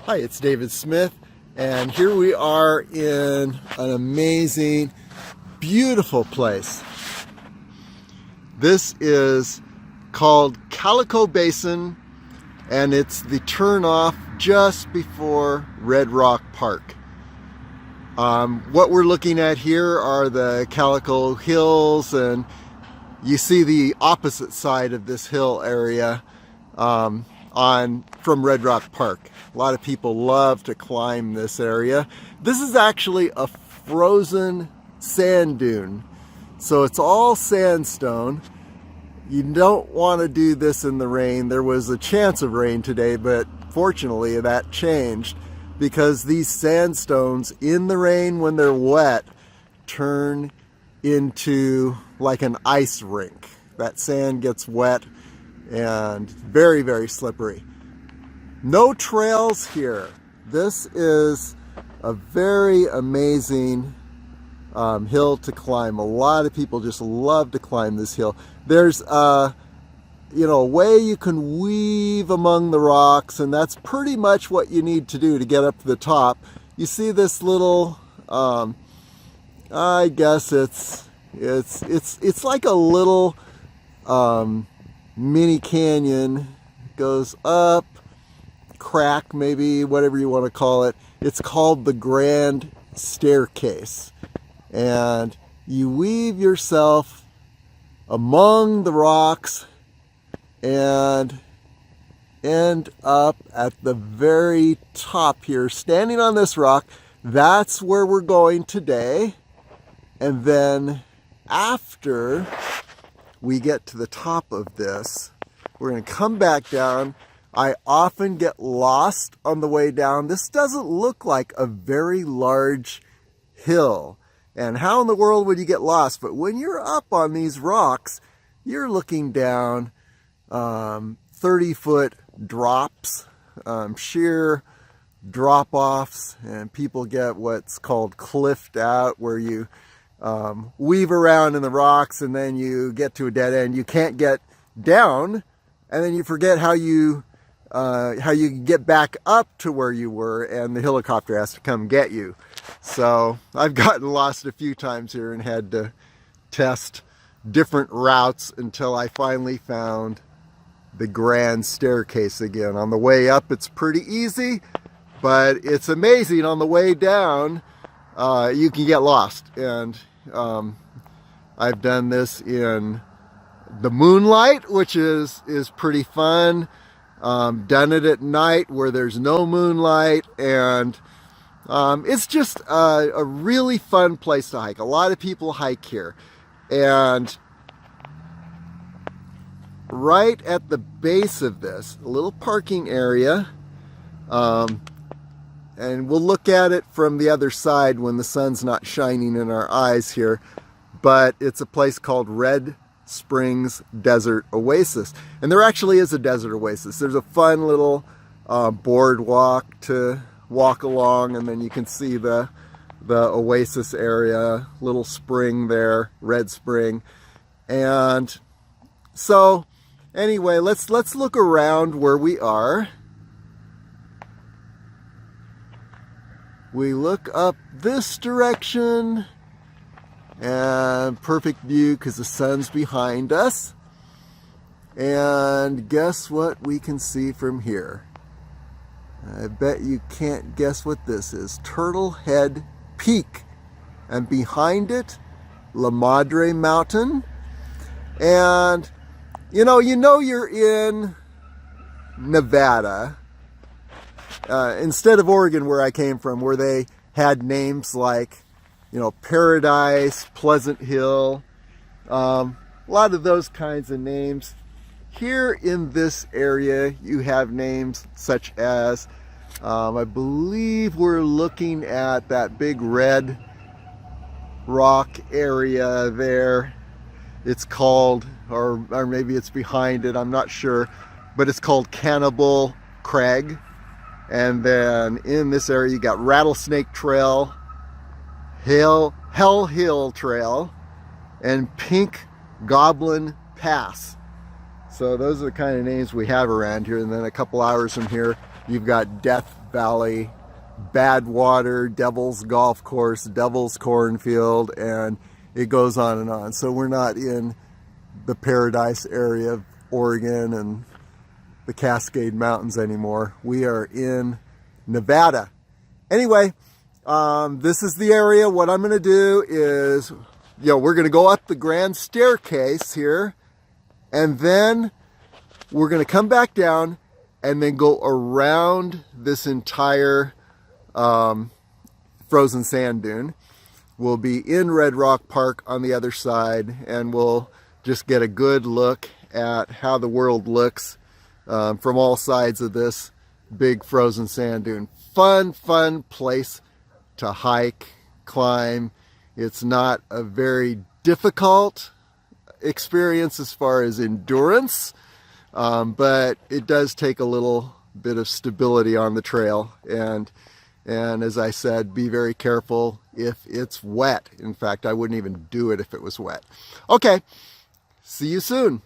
Hi, it's David Smith, and here we are in an amazing, beautiful place. This is called Calico Basin, and it's the turnoff just before Red Rock Park. What we're looking at here are the Calico Hills, and you see the opposite side of this hill area from Red Rock Park. A lot of people love to climb this area. This is actually a frozen sand dune, so it's all sandstone. You don't want to do this in the rain. There was a chance of rain today, but fortunately that changed, because these sandstones in the rain, when they're wet, turn into like an ice rink. That sand gets wet and very, very slippery. No trails here. This is a very amazing hill to climb. A lot of people just love to climb this hill. There's a way you can weave among the rocks, and that's pretty much what you need to do to get up to the top. You see this little, I guess it's like a little mini canyon. It goes up, crack, maybe, whatever you want to call it. It's called the Grand Staircase, and you weave yourself among the rocks and end up at the very top here, standing on this rock. That's where we're going today. And then after we get to the top of this, we're going to come back down. I often get lost on the way down. This doesn't look like a very large hill. And how in the world would you get lost? But when you're up on these rocks, you're looking down 30-foot drops, sheer drop-offs, and people get what's called cliffed out, where you weave around in the rocks and then you get to a dead end. You can't get down, and then you forget how you get back up to where you were, and the helicopter has to come get you. So I've gotten lost a few times here and had to test different routes until I finally found the Grand Staircase again. On the way up, it's pretty easy, but it's amazing on the way down. You can get lost, and I've done this in the moonlight, which is pretty fun. Done it at night where there's no moonlight, and it's just a really fun place to hike. A lot of people hike here, and right at the base of this, a little parking area, and we'll look at it from the other side when the sun's not shining in our eyes here, but it's a place called Red Springs Desert Oasis. And there actually is a desert oasis. There's a fun little boardwalk to walk along, and then you can see the oasis area, little spring there, Red Spring. And so anyway, let's look around where we are. We look up this direction, and perfect view because the sun's behind us. And guess what we can see from here? I bet you can't guess what this is. Turtle Head Peak, and behind it, La Madre Mountain. And you know you're in Nevada, instead of Oregon, where I came from, where they had names like, Paradise, Pleasant Hill, a lot of those kinds of names. Here in this area, you have names such as, I believe we're looking at that big red rock area there. It's called, or maybe it's behind it, I'm not sure, but it's called Cannibal Crag. And then in this area, you got Rattlesnake Trail, Hell Hill Trail, and Pink Goblin Pass. So those are the kind of names we have around here. And then a couple hours from here, You've got Death Valley, Badwater, Devil's Golf Course, Devil's Cornfield, and it goes on and on. So we're not in the Paradise area of Oregon and the Cascade Mountains anymore. We are in Nevada. Anyway, this is the area. What I'm going to do is, we're going to go up the grand staircase here, and then we're going to come back down and then go around this entire frozen sand dune. We'll be in Red Rock Park on the other side, and we'll just get a good look at how the world looks from all sides of this big frozen sand dune. Fun place to hike, climb. It's not a very difficult experience as far as endurance, but it does take a little bit of stability on the trail, and as I said, be very careful if it's wet. In fact, I wouldn't even do it if it was wet. Okay, see you soon.